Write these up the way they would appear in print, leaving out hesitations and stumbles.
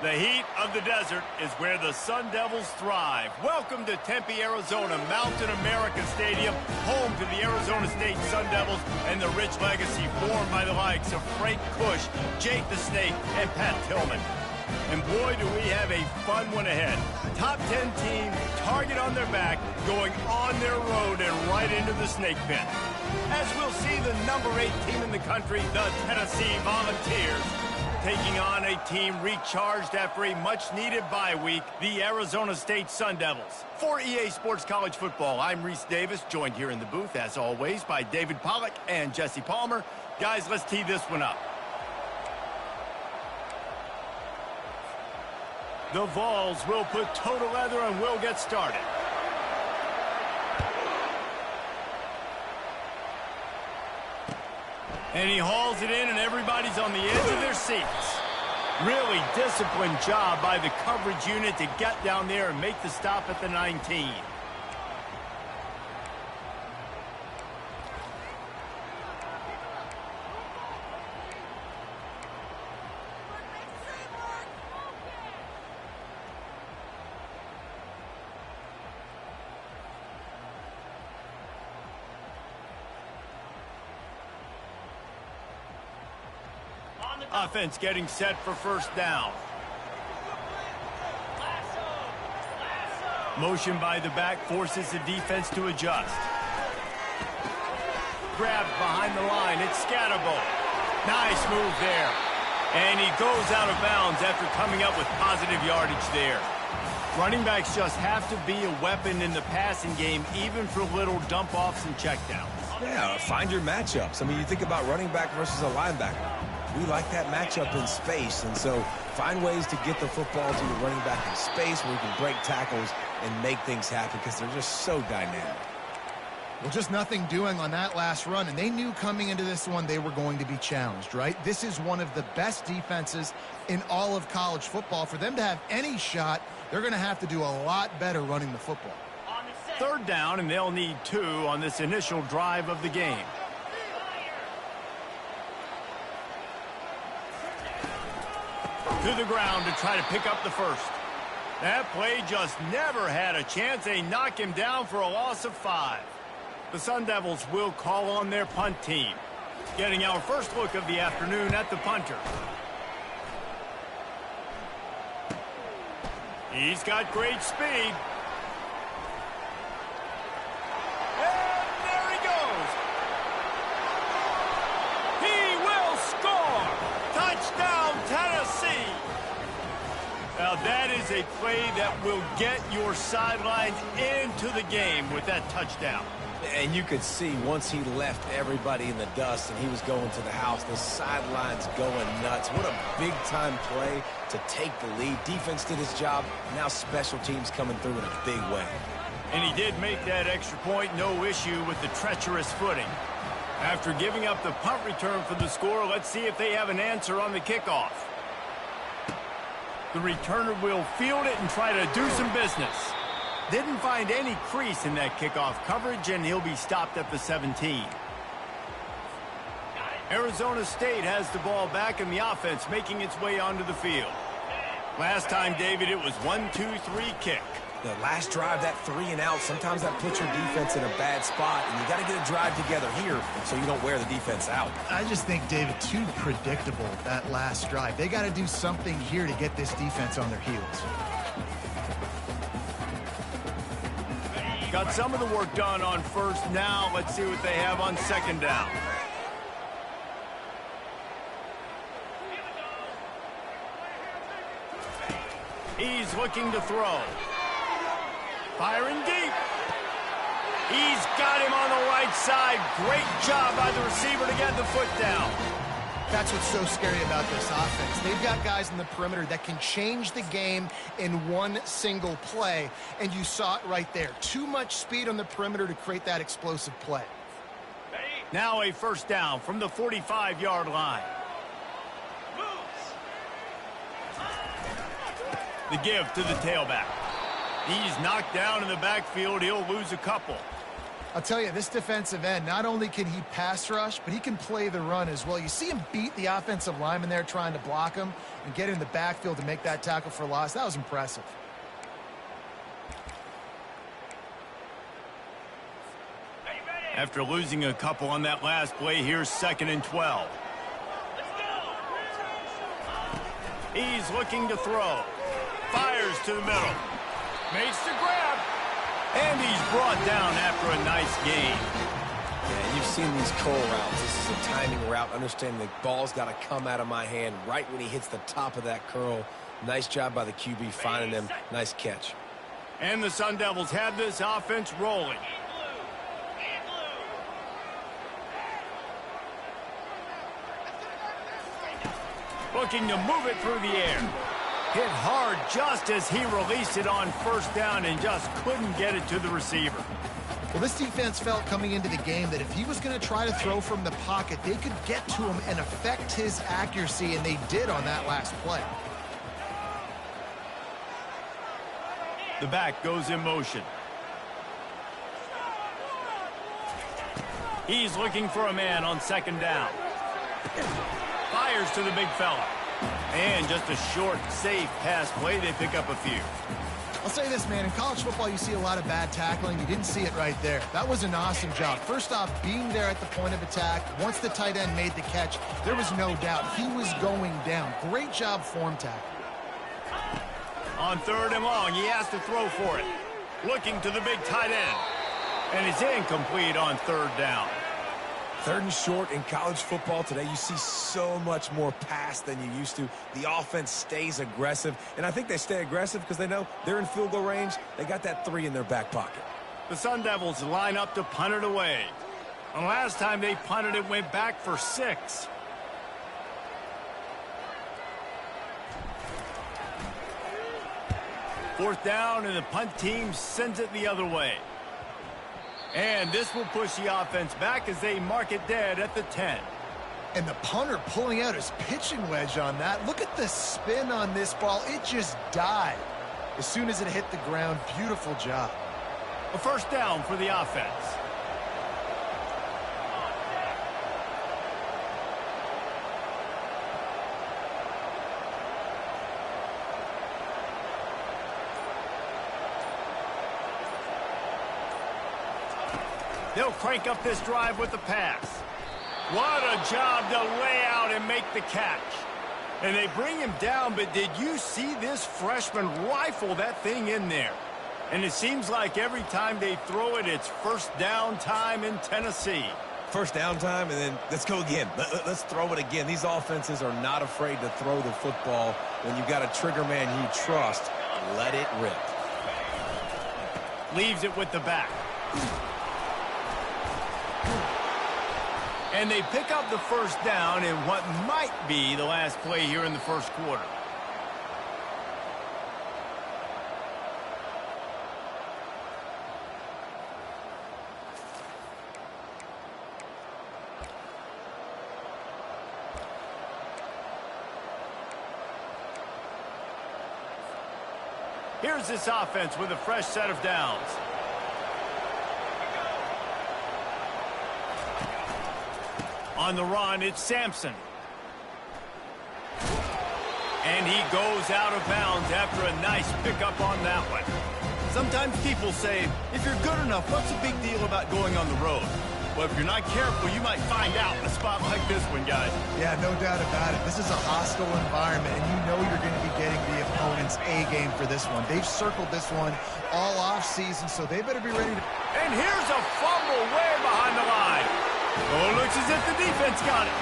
The heat of the desert is where the Sun Devils thrive. Welcome to Tempe, Arizona, Mountain America Stadium, home to the Arizona State Sun Devils and the rich legacy formed by the likes of Frank Kush, Jake the Snake, and Pat Tillman. And boy, do we have a fun one ahead. Top 10 team, target on their back, going on their road and right into the snake pit. As we'll see the number 8 team in the country, the Tennessee Volunteers, taking on a team recharged after a much-needed bye week, the Arizona State Sun Devils. For EA Sports College Football, I'm Reese Davis, joined here in the booth, as always, by David Pollack and Jesse Palmer. Guys, let's tee this one up. The Vols will put toe to leather and we'll get started. And he hauls it in, and everybody's on the edge of their seats. Really disciplined job by the coverage unit to get down there and make the stop at the 19. Offense getting set for first down. Motion by the back forces the defense to adjust. Grabbed behind the line. It's Scatterbo. Nice move there. And he goes out of bounds after coming up with positive yardage there. Running backs just have to be a weapon in the passing game, even for little dump-offs and checkdowns. Yeah, find your matchups. I mean, you think about running back versus a linebacker. We like that matchup in space, and so find ways to get the football to your running back in space where you can break tackles and make things happen because they're just so dynamic. Well, just nothing doing on that last run, and they knew coming into this one they were going to be challenged, right? This is one of the best defenses in all of college football. For them to have any shot, they're going to have to do a lot better running the football. Third down, and they'll need 2 on this initial drive of the game. To the ground to try to pick up the first. That play just never had a chance. They knock him down for a loss of 5. The Sun Devils will call on their punt team. Getting our first look of the afternoon at the punter. He's got great speed. And there he goes. He will score. Touchdown, Tennessee. Now that is a play that will get your sidelines into the game with that touchdown. And you could see once he left everybody in the dust and he was going to the house, the sidelines going nuts. What a big-time play to take the lead. Defense did his job. Now special teams coming through in a big way. And he did make that extra point, no issue with the treacherous footing. After giving up the punt return for the score, let's see if they have an answer on the kickoff. The returner will field it and try to do some business. Didn't find any crease in that kickoff coverage, and he'll be stopped at the 17. Arizona State has the ball back in the offense, making its way onto the field. Last time, David, it was 1-2-3 kick. The last drive, that 3 and out, sometimes that puts your defense in a bad spot, and you got to get a drive together here so you don't wear the defense out. I just think, David, too predictable, that last drive. They got to do something here to get this defense on their heels. Got some of the work done on first. Now let's see what they have on second down. He's looking to throw. Firing deep. He's got him on the right side. Great job by the receiver to get the foot down. That's what's so scary about this offense. They've got guys in the perimeter that can change the game in one single play, and you saw it right there. Too much speed on the perimeter to create that explosive play. Now a first down from the 45-yard line. The give to the tailback. He's knocked down in the backfield. He'll lose a couple. I'll tell you, this defensive end, not only can he pass rush, but he can play the run as well. You see him beat the offensive lineman there trying to block him and get in the backfield to make that tackle for loss. That was impressive. After losing a couple on that last play, here's 2nd and 12. He's looking to throw. Fires to the middle. Makes the grab. And he's brought down after a nice gain. Yeah, you've seen these curl routes. This is a timing route. Understanding the ball's got to come out of my hand right when he hits the top of that curl. Nice job by the QB finding him. Nice catch. And the Sun Devils have this offense rolling. Looking to move it through the air. Hit hard just as he released it on 1st down and just couldn't get it to the receiver. Well, this defense felt coming into the game that if he was going to try to throw from the pocket, they could get to him and affect his accuracy, and they did on that last play. The back goes in motion. He's looking for a man on 2nd down. Fires to the big fella. And just a short, safe pass play. They pick up a few. I'll say this, man. In college football, you see a lot of bad tackling. You didn't see it right there. That was an awesome job. First off, being there at the point of attack. Once the tight end made the catch, there was no doubt he was going down. Great job form tackle. On 3rd and long, he has to throw for it. Looking to the big tight end. And it's incomplete on 3rd down. 3rd and short in college football today. You see so much more pass than you used to. The offense stays aggressive, and I think they stay aggressive because they know they're in field goal range. They got that 3 in their back pocket. The Sun Devils line up to punt it away. And last time they punted, it went back for 6. Fourth down, and the punt team sends it the other way. And this will push the offense back as they mark it dead at the 10. And the punter pulling out his pitching wedge on that. Look at the spin on this ball. It just died as soon as it hit the ground. Beautiful job. A 1st down for the offense. They'll crank up this drive with the pass. What a job to lay out and make the catch. And they bring him down, but did you see this freshman rifle that thing in there? And it seems like every time they throw it, it's 1st down time in Tennessee. 1st down time, and then let's go again. Let's throw it again. These offenses are not afraid to throw the football. When you've got a trigger man you trust, let it rip. Leaves it with the back. And they pick up the 1st down in what might be the last play here in the 1st quarter. Here's this offense with a fresh set of downs. On the run, it's Sampson. And he goes out of bounds after a nice pickup on that one. Sometimes people say, if you're good enough, what's the big deal about going on the road? Well, if you're not careful, you might find out in a spot like this one, guys. Yeah, no doubt about it. This is a hostile environment, and you know you're going to be getting the opponent's A game for this one. They've circled this one all off season, so they better be ready to... And here's a fumble way behind the line. Oh, looks as if the defense got it.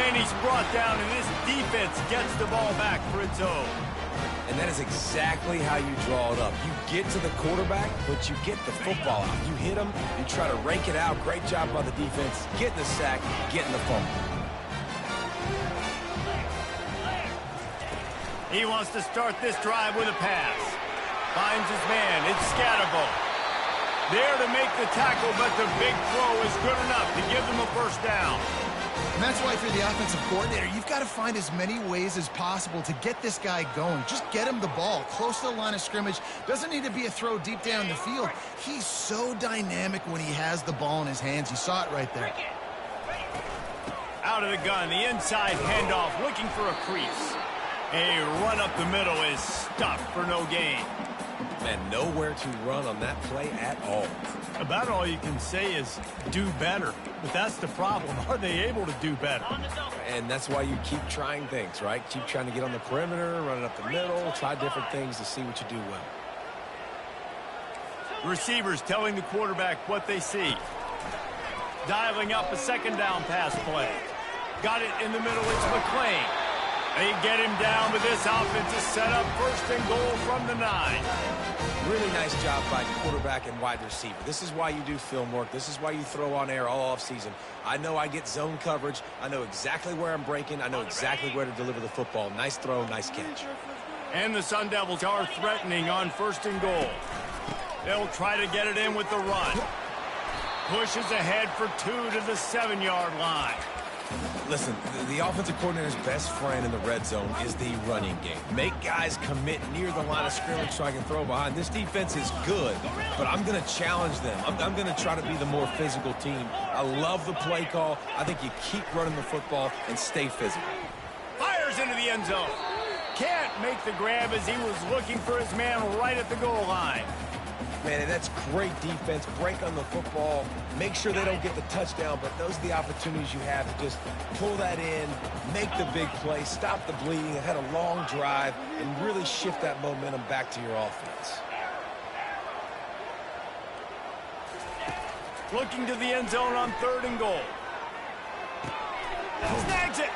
And he's brought down, and this defense gets the ball back for its own. And that is exactly how you draw it up. You get to the quarterback, but you get the football out. You hit him, you try to rake it out. Great job by the defense. Getting the sack, getting the fumble. He wants to start this drive with a pass. Finds his man. It's Scatterbo. There to make the tackle, but the big throw is good enough to give them a 1st down. And that's why if you're the offensive coordinator, you've got to find as many ways as possible to get this guy going. Just get him the ball close to the line of scrimmage. Doesn't need to be a throw deep down the field. He's so dynamic when he has the ball in his hands. You saw it right there. Out of the gun, the inside handoff, looking for a crease. A run up the middle is stuffed for no gain. And nowhere to run on that play at all. About all you can say is do better. But that's the problem. Are they able to do better? And that's why you keep trying things, right? Keep trying to get on the perimeter, run it up the middle, try different things to see what you do well. Receivers telling the quarterback what they see. Dialing up a second down pass play. Got it in the middle. It's McClain. They get him down, but this offense is set up first and goal from the 9. Really nice job by quarterback and wide receiver. This is why you do film work. This is why you throw on air all offseason. I know I get zone coverage. I know exactly where I'm breaking. I know exactly where to deliver the football. Nice throw, nice catch. And the Sun Devils are threatening on first and goal. They'll try to get it in with the run. Pushes ahead for 2 to the 7-yard line. Listen, the offensive coordinator's best friend in the red zone is the running game. Make guys commit near the line of scrimmage so I can throw behind. This defense is good, but I'm going to challenge them. I'm going to try to be the more physical team. I love the play call. I think you keep running the football and stay physical. Fires into the end zone. Can't make the grab as he was looking for his man right at the goal line. Man, that's great defense. Break on the football. Make sure they don't get the touchdown, but those are the opportunities you have to just pull that in, make the big play, stop the bleeding, and had a long drive, and really shift that momentum back to your offense. Looking to the end zone on third and goal. Snags it.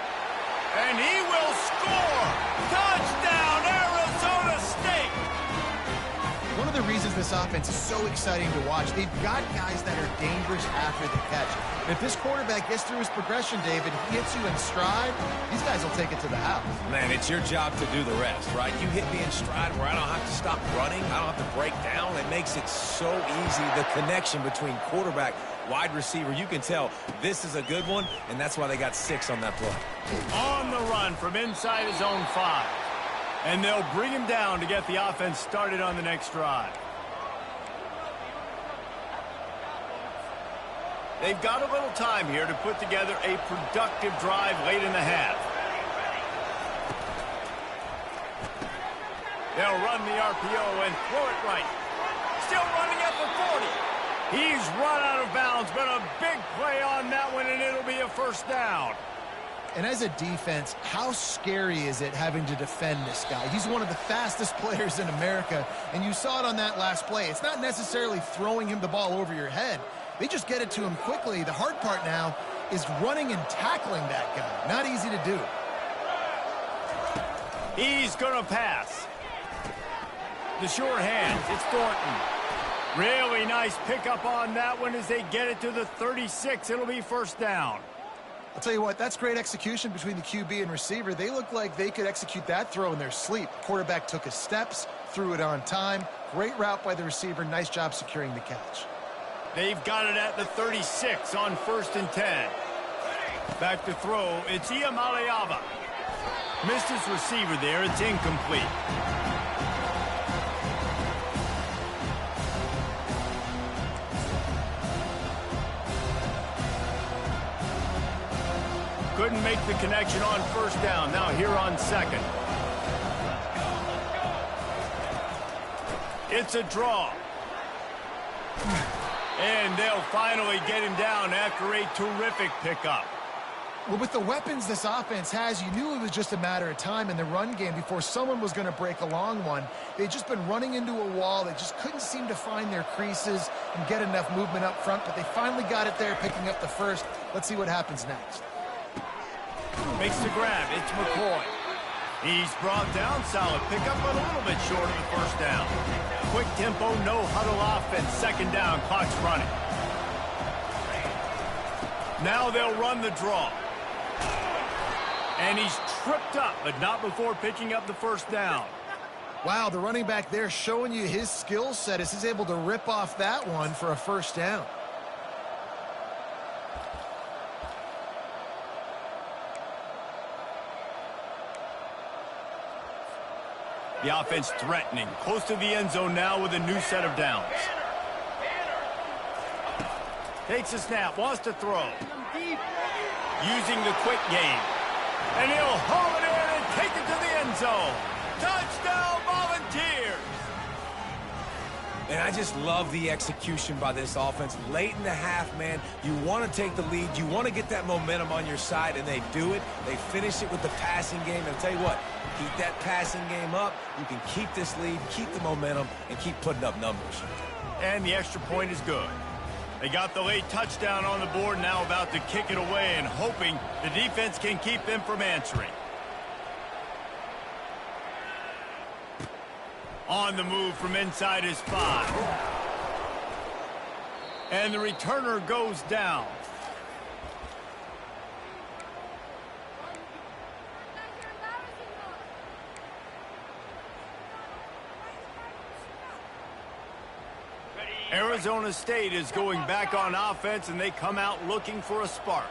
And he will score. Touchdown, Arizona State. One of the reasons this offense is so exciting to watch, they've got guys that are dangerous after the catch. And if this quarterback gets through his progression, David, he hits you in stride, these guys will take it to the house. Man, it's your job to do the rest, right? You hit me in stride where I don't have to stop running. I don't have to break down. It makes it so easy. The connection between quarterback, wide receiver, you can tell this is a good one, and that's why they got 6 on that play. On the run from inside his own 5. And they'll bring him down to get the offense started on the next drive. They've got a little time here to put together a productive drive late in the half. They'll run the RPO and throw it right. Still running at the 40. He's run out of bounds, but a big play on that one, and it'll be a first down. And as a defense, how scary is it having to defend this guy? He's one of the fastest players in America, and you saw it on that last play. It's not necessarily throwing him the ball over your head. They just get it to him quickly. The hard part now is running and tackling that guy. Not easy to do. He's going to pass. The sure hands, it's Thornton. Really nice pickup on that one as they get it to the 36. It'll be first down. I'll tell you what, that's great execution between the QB and receiver. They look like they could execute that throw in their sleep. Quarterback took his steps, threw it on time. Great route by the receiver. Nice job securing the catch. They've got it at the 36 on first and 10. Back to throw, it's Iamaleava. Missed his receiver there, it's incomplete. Couldn't make the connection on first down. Now here on second. It's a draw. And they'll finally get him down after a terrific pickup. Well, with the weapons this offense has, you knew it was just a matter of time in the run game before someone was going to break a long one. They'd just been running into a wall. They just couldn't seem to find their creases and get enough movement up front, but they finally got it there, picking up the first. Let's see what happens next. Makes the grab. It's McCoy. He's brought down. Solid pickup, but a little bit short of the first down. Quick tempo, no huddle offense. Second down, clock's running. Now they'll run the draw. And he's tripped up, but not before picking up the first down. Wow, the running back there showing you his skill set as he's able to rip off that one for a first down. The offense threatening, close to the end zone now with a new set of downs. Takes a snap, wants to throw. Using the quick game. And he'll haul it in and take it to the end zone. Touchdown, Volunteers! And I just love the execution by this offense. Late in the half, man, you want to take the lead. You want to get that momentum on your side, and they do it. They finish it with the passing game. And I'll tell you what, keep that passing game up. You can keep this lead, keep the momentum, and keep putting up numbers. And the extra point is good. They got the late touchdown on the board, now about to kick it away and hoping the defense can keep them from answering. On the move from inside his 5. And the returner goes down. Arizona State is going back on offense, and they come out looking for a spark.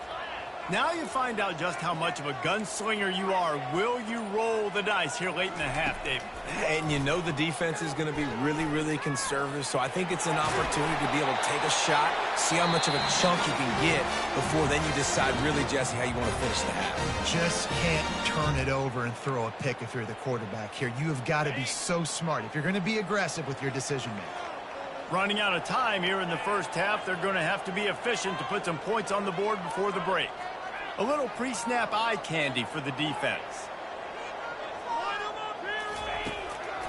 Now you find out just how much of a gunslinger you are. Will you roll the dice here late in the half, David? And you know the defense is going to be really, really conservative, so I think it's an opportunity to be able to take a shot, see how much of a chunk you can get before then you decide really, Jesse, how you want to finish the half. Just can't turn it over and throw a pick if you're the quarterback here. You have got to be so smart if you're going to be aggressive with your decision-making. Running out of time here in the first half, they're going to have to be efficient to put some points on the board before the break. A little pre-snap eye candy for the defense.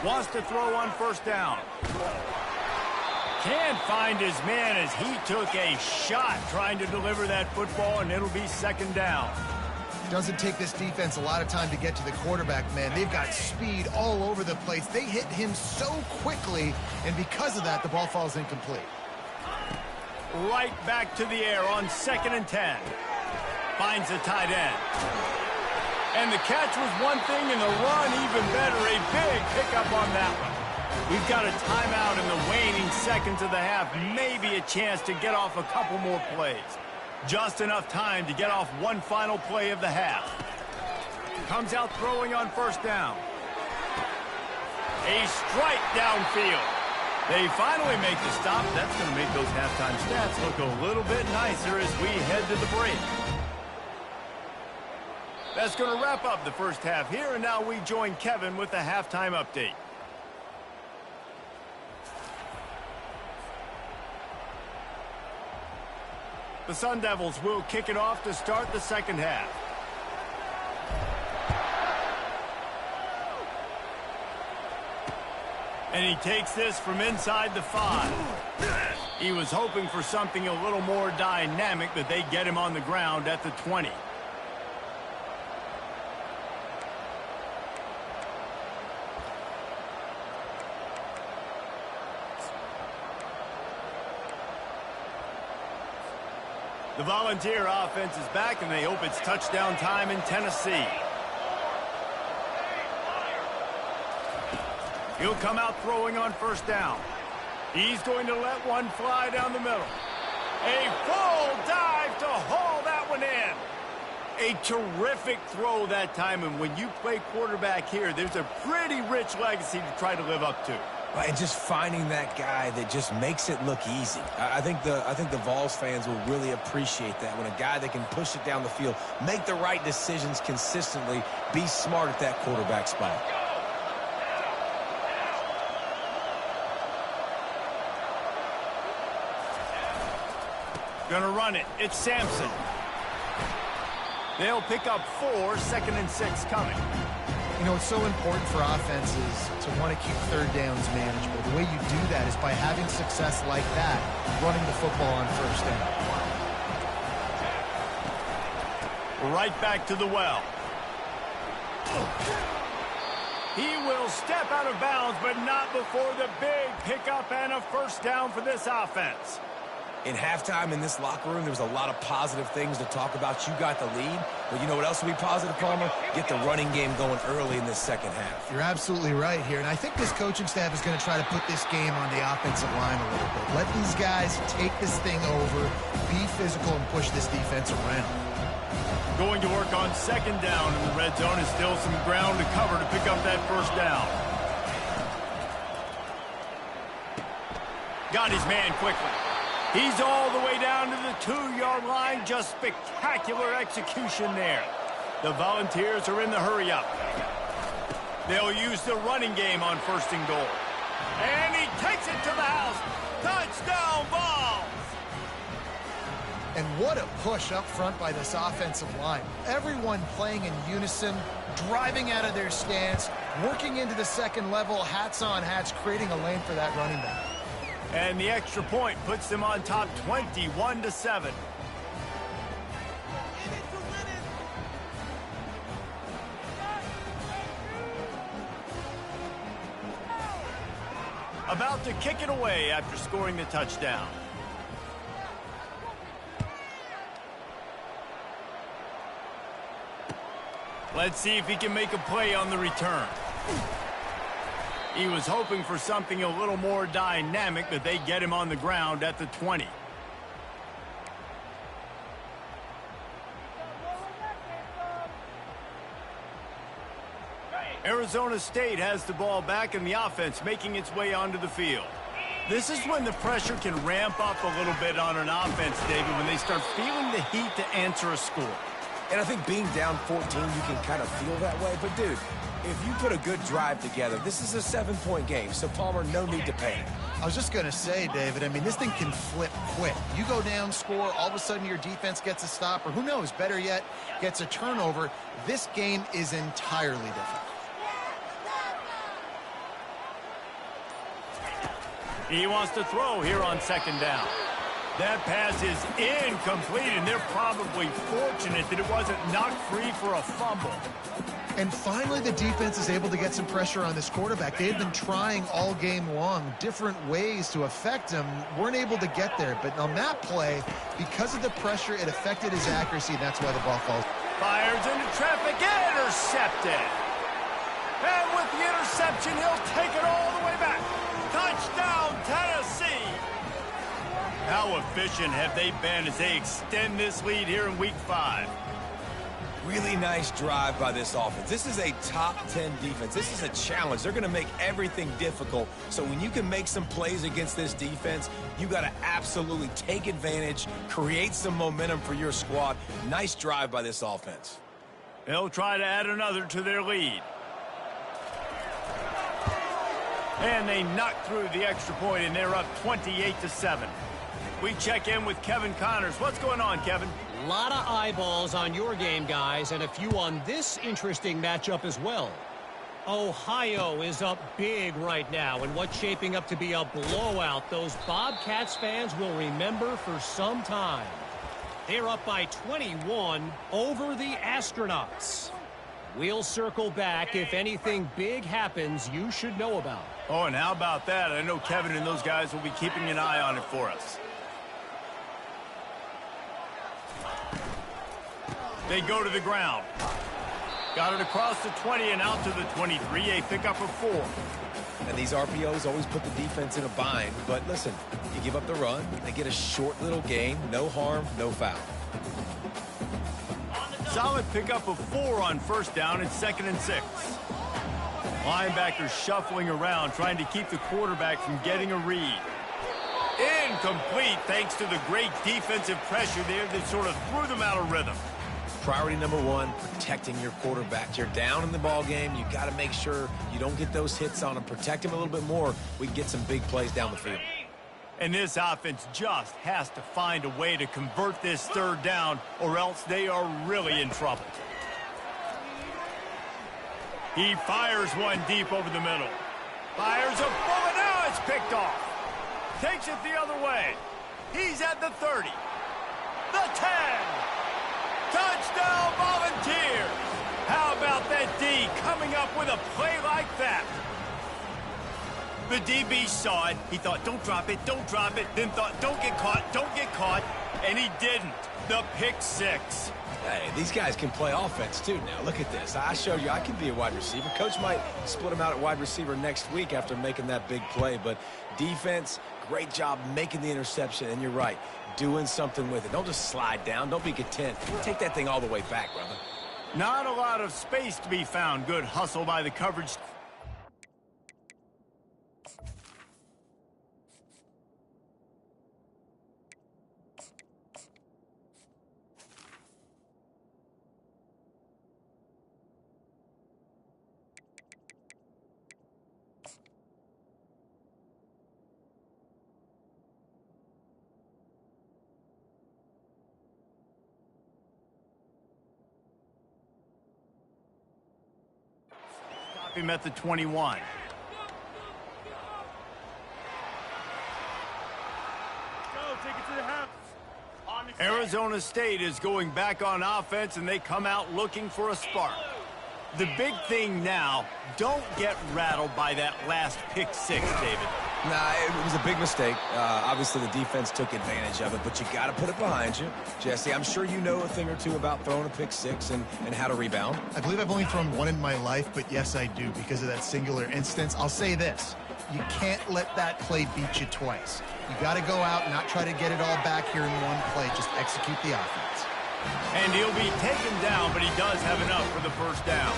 Wants to throw on first down. Can't find his man as he took a shot trying to deliver that football, and it'll be second down. Doesn't take this defense a lot of time to get to the quarterback, man. They've got speed all over the place. They hit him so quickly, and because of that, the ball falls incomplete. Right back to the air on 2nd and 10. Finds the tight end. And the catch was one thing, and the run even better. A big pickup on that one. We've got a timeout in the waning seconds of the half. Maybe a chance to get off a couple more plays. Just enough time to get off one final play of the half. Comes out throwing on first down. A strike downfield. They finally make the stop. That's going to make those halftime stats look a little bit nicer as we head to the break. That's going to wrap up the first half here, and now we join Kevin with the halftime update. The Sun Devils will kick it off to start the second half. And he takes this from inside the 5. He was hoping for something a little more dynamic, but they get him on the ground at the 20. The Volunteer offense is back, and they hope it's touchdown time in Tennessee. He'll come out throwing on first down. He's going to let one fly down the middle. A full dive to haul that one in. A terrific throw that time, and when you play quarterback here, there's a pretty rich legacy to try to live up to. And just finding that guy that just makes it look easy. I think the Vols fans will really appreciate that, when a guy that can push it down the field, make the right decisions consistently, be smart at that quarterback spot. Gonna run it. It's Sampson. They'll pick up 4, 2nd and 6 coming. You know, it's so important for offenses to want to keep third downs manageable. The way you do that is by having success like that, running the football on first down. Right back to the well. He will step out of bounds, but not before the big pickup and a first down for this offense. In halftime in this locker room, there was a lot of positive things to talk about. You got the lead, but you know what else will be positive, Palmer? Get the running game going early in this second half. You're absolutely right here, and I think this coaching staff is going to try to put this game on the offensive line a little bit. Let these guys take this thing over, be physical, and push this defense around. Going to work on second down in the red zone is still some ground to cover to pick up that first down. Got his man quickly. He's all the way down to the 2-yard line. Just spectacular execution there. The Volunteers are in the hurry-up. They'll use the running game on 1st and goal. And he takes it to the house. Touchdown, Vols! And what a push up front by this offensive line. Everyone playing in unison, driving out of their stance, working into the second level, hats on hats, creating a lane for that running back. And the extra point puts them on top 21-7. About to kick it away after scoring the touchdown. Let's see if he can make a play on the return. He was hoping for something a little more dynamic, but they get him on the ground at the 20. Arizona State has the ball back in the offense, making its way onto the field. This is when the pressure can ramp up a little bit on an offense, David, when they start feeling the heat to answer a score. And I think being down 14, you can kind of feel that way. But, dude, if you put a good drive together, this is a 7-point game. So, Palmer, no need to panic. I was just going to say, David, I mean, this thing can flip quick. You go down, score, all of a sudden your defense gets a stop, or who knows, better yet, gets a turnover. This game is entirely different. He wants to throw here on 2nd down. That pass is incomplete, and they're probably fortunate that it wasn't knocked free for a fumble. And finally, the defense is able to get some pressure on this quarterback. They had been trying all game long, different ways to affect him, weren't able to get there. But on that play, because of the pressure, it affected his accuracy, and that's why the ball falls. Fires into traffic, intercepted. And with the interception, he'll take it all the way back. Touchdown, Tennessee! How efficient have they been as they extend this lead here in Week 5? Really nice drive by this offense. This is a top 10 defense. This is a challenge. They're going to make everything difficult. So when you can make some plays against this defense, you got to absolutely take advantage, create some momentum for your squad. Nice drive by this offense. They'll try to add another to their lead. And they knock through the extra point, and they're up 28-7. We check in with Kevin Connors. What's going on, Kevin? A lot of eyeballs on your game, guys, and a few on this interesting matchup as well. Ohio is up big right now in what's shaping up to be a blowout those Bobcats fans will remember for some time. They're up by 21 over the Astronauts. We'll circle back if anything big happens you should know about. Oh, and how about that? I know Kevin and those guys will be keeping an eye on it for us. They go to the ground. Got it across the 20 and out to the 23. A pickup of 4. And these RPOs always put the defense in a bind. But listen, you give up the run, they get a short little gain. No harm, no foul. Solid pickup of 4 on 1st down and 2nd and 6. Linebackers shuffling around, trying to keep the quarterback from getting a read. Incomplete thanks to the great defensive pressure there that sort of threw them out of rhythm. Priority number 1, protecting your quarterback. You're down in the ball game. You got to make sure you don't get those hits on him. Protect him a little bit more. We can get some big plays down the field. And this offense just has to find a way to convert this 3rd down, or else they are really in trouble. He fires one deep over the middle. Fires a bullet. Now it's picked off. Takes it the other way. He's at the 30. The 10. Touchdown, Volunteers. How about that D coming up with a play like that? The DB saw it. He thought, don't drop it, don't drop it. Then thought, don't get caught. And he didn't. The pick 6. Hey, these guys can play offense, too, now. Look at this. I showed you I can be a wide receiver. Coach might split him out at wide receiver next week after making that big play. But defense, great job making the interception. And you're right, doing something with it. Don't just slide down. Don't be content. Take that thing all the way back, brother. Not a lot of space to be found. Good hustle by the coverage. him at the 21. Arizona State is going back on offense, and they come out looking for a spark. The big thing now, don't get rattled by that last pick six, David. Nah, it was a big mistake. Obviously, the defense took advantage of it, but you got to put it behind you. Jesse, I'm sure you know a thing or two about throwing a pick six and how to rebound. I believe I've only thrown one in my life, but yes, I do because of that singular instance. I'll say this. You can't let that play beat you twice. You got to go out and not try to get it all back here in one play. Just execute the offense. And he'll be taken down, but he does have enough for the first down.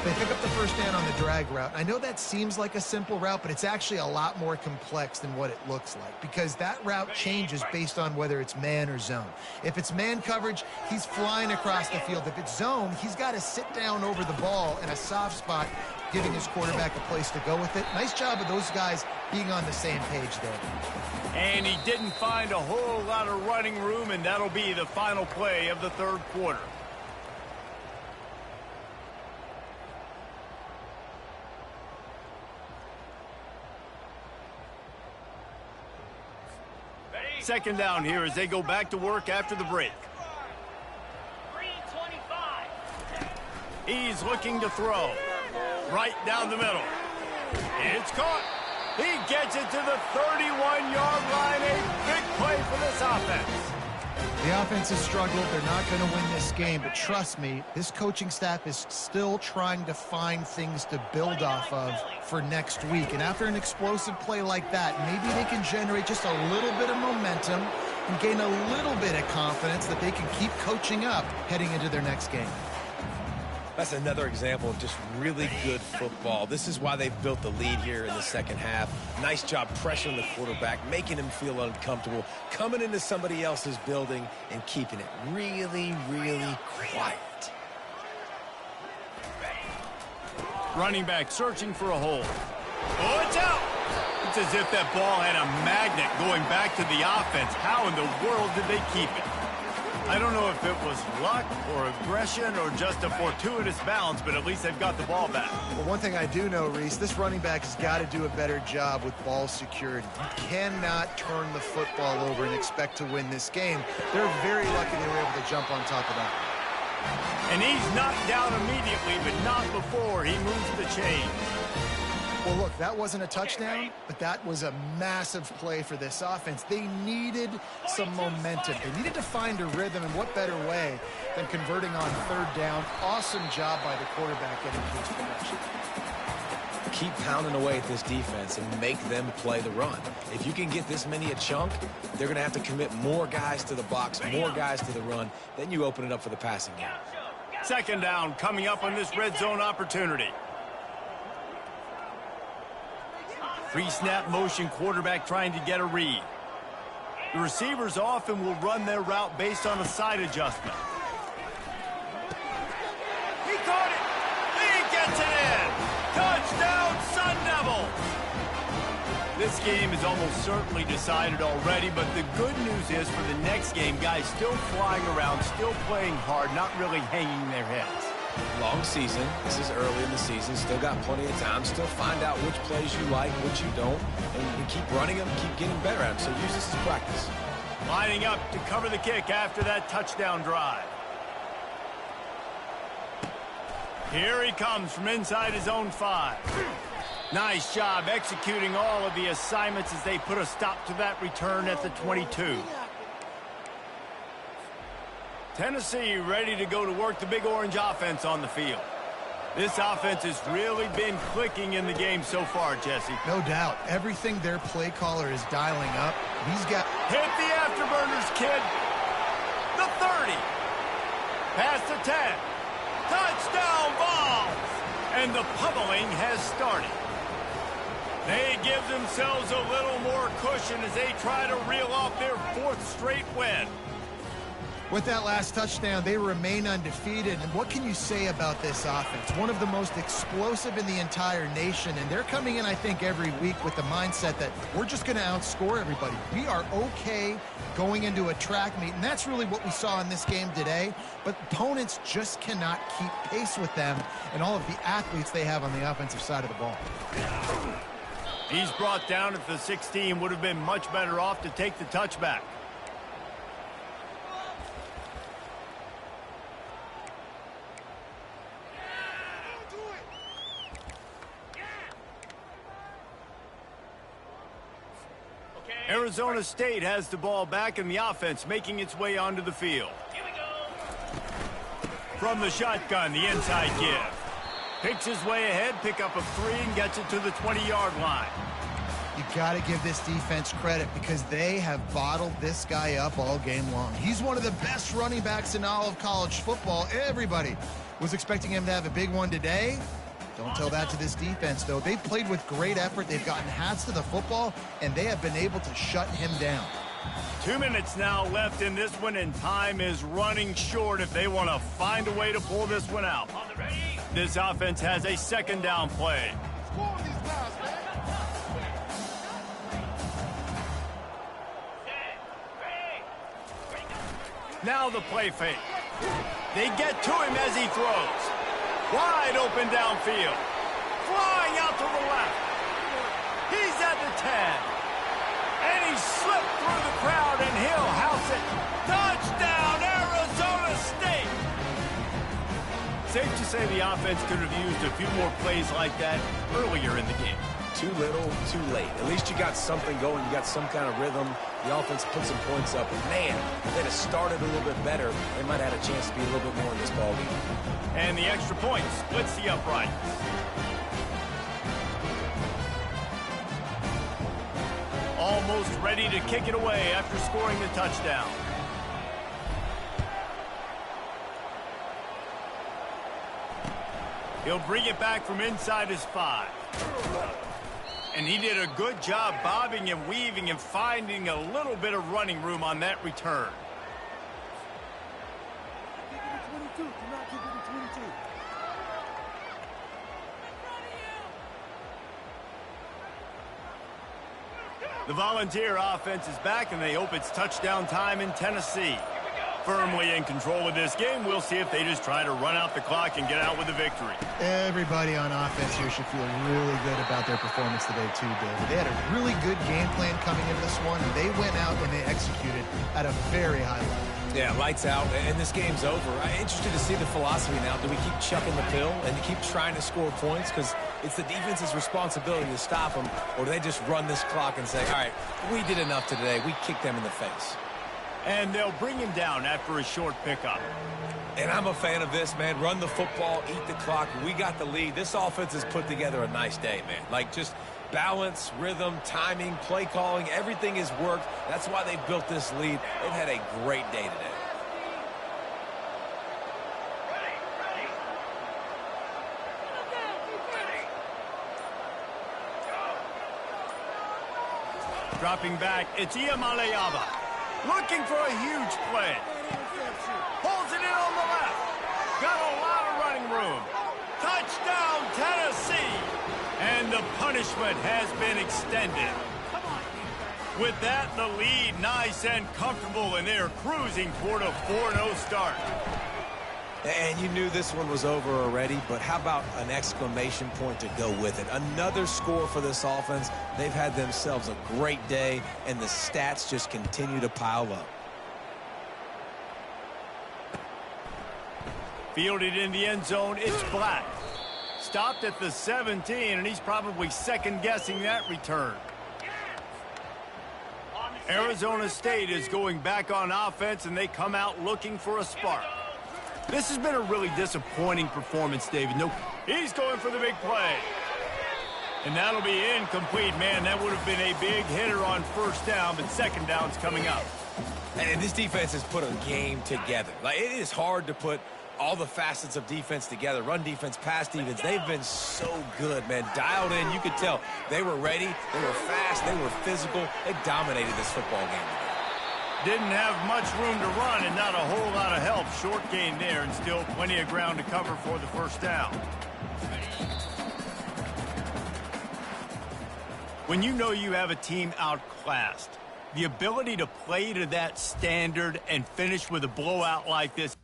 They pick up the first down on the drag route. I know that seems like a simple route, but it's actually a lot more complex than what it looks like because that route changes based on whether it's man or zone. If it's man coverage, he's flying across the field. If it's zone, he's got to sit down over the ball in a soft spot, giving his quarterback a place to go with it. Nice job of those guys being on the same page there. And he didn't find a whole lot of running room, and that'll be the final play of the third quarter. Second down here as they go back to work after the break. 3:25. He's looking to throw. Right down the middle. It's caught. He gets it to the 31-yard line. A big play for this offense. The offense has struggled. They're not going to win this game, but trust me, this coaching staff is still trying to find things to build off of for next week. And after an explosive play like that, maybe they can generate just a little bit of momentum and gain a little bit of confidence that they can keep coaching up heading into their next game. That's another example of just really good football. This is why they've built the lead here in the second half. Nice job pressuring the quarterback, making him feel uncomfortable, coming into somebody else's building and keeping it really, really quiet. Running back searching for a hole. Oh, it's out. It's as if that ball had a magnet going back to the offense. How in the world did they keep it? I don't know if it was luck or aggression or just a fortuitous bounce, but at least they've got the ball back. Well, one thing I do know, Reese, this running back has got to do a better job with ball security. You cannot turn the football over and expect to win this game. They're very lucky they were able to jump on top of that. And he's knocked down immediately, but not before he moves the chain. Well, look, that wasn't a touchdown, but that was a massive play for this offense. They needed some momentum. They needed to find a rhythm, and what better way than converting on third down. Awesome job by the quarterback getting to his production. Keep pounding away at this defense and make them play the run. If you can get this many a chunk, they're going to have to commit more guys to the box, more guys to the run. Then you open it up for the passing game. Second down coming up on this red zone opportunity. Three-snap motion quarterback trying to get a read. The receivers often will run their route based on a side adjustment. He caught it. He gets it in. Touchdown, Sun Devils. This game is almost certainly decided already, but the good news is for the next game, guys still flying around, still playing hard, not really hanging their heads. Long season. This is early in the season. Still got plenty of time. Still find out which plays you like, which you don't. And keep running them, keep getting better at them. So use this as practice. Lining up to cover the kick after that touchdown drive. Here he comes from inside his own 5. Nice job executing all of the assignments as they put a stop to that return at the 22. Tennessee ready to go to work the Big Orange offense on the field. This offense has really been clicking in the game so far, Jesse. No doubt. Everything their play caller is dialing up, he's got... Hit the afterburners, kid. The 30. Past the 10. Touchdown balls. And the pummeling has started. They give themselves a little more cushion as they try to reel off their 4th straight win. With that last touchdown, they remain undefeated. And what can you say about this offense? One of the most explosive in the entire nation. And they're coming in, I think, every week with the mindset that we're just going to outscore everybody. We are okay going into a track meet. And that's really what we saw in this game today. But opponents just cannot keep pace with them and all of the athletes they have on the offensive side of the ball. He's brought down at the 16. Would have been much better off to take the touchback. Arizona State has the ball back and the offense making its way onto the field. From the shotgun, the inside give. Picks his way ahead, pick up a 3 and gets it to the 20-yard line. You got to give this defense credit because they have bottled this guy up all game long. He's one of the best running backs in all of college football. Everybody was expecting him to have a big one today. Don't tell that to this defense, though. They've played with great effort. They've gotten hats to the football, and they have been able to shut him down. 2 minutes now left in this one, and time is running short if they want to find a way to pull this one out. This offense has a second down play. Now the play fake. They get to him as he throws. Wide open downfield. Flying out to the left. He's at the 10. And he slipped through the crowd, and he'll house it. Touchdown, Arizona State! Safe to say the offense could have used a few more plays like that earlier in the game. Too little, too late. At least you got something going. You got some kind of rhythm. The offense put some points up. And, man, if they'd have started a little bit better, they might have had a chance to be a little bit more in this ballgame. And the extra point splits the upright. Almost ready to kick it away after scoring the touchdown. He'll bring it back from inside his 5. And he did a good job bobbing and weaving and finding a little bit of running room on that return. The Volunteer offense is back, and they hope it's touchdown time in Tennessee. Firmly in control of this game. We'll see if they just try to run out the clock and get out with a victory. Everybody on offense here should feel really good about their performance today too, David. They had a really good game plan coming into this one, and they went out and they executed at a very high level. Yeah, lights out, and this game's over. I'm interested to see the philosophy now. Do we keep chucking the pill and keep trying to score points? Because it's the defense's responsibility to stop them, or do they just run this clock and say, all right, we did enough today. We kicked them in the face. And they'll bring him down after a short pickup. And I'm a fan of this, man. Run the football, eat the clock. We got the lead. This offense has put together a nice day, man. Like, just balance, rhythm, timing, play calling, everything has worked. That's why they've built this lead. They've had a great day today. Dropping back, it's Iamaleava. Looking for a huge play. Pulls it in on the left. Got a lot of running room. Touchdown, Tennessee. And the punishment has been extended. With that, the lead nice and comfortable, and they're cruising toward a 4-0 start. And you knew this one was over already, but how about an exclamation point to go with it? Another score for this offense. They've had themselves a great day, and the stats just continue to pile up. Fielded in the end zone, it's Black. Stopped at the 17, and he's probably second-guessing that return. Arizona State is going back on offense, and they come out looking for a spark. This has been a really disappointing performance, David. No, he's going for the big play. And that'll be incomplete. Man, that would have been a big hitter on first down, but second down's coming up. And this defense has put a game together. Like, it is hard to put all the facets of defense together. Run defense, pass defense. They've been so good, man. Dialed in. You could tell they were ready. They were fast. They were physical. They dominated this football game today. Didn't have much room to run and not a whole lot of help. Short gain there and still plenty of ground to cover for the first down. When you know you have a team outclassed, the ability to play to that standard and finish with a blowout like this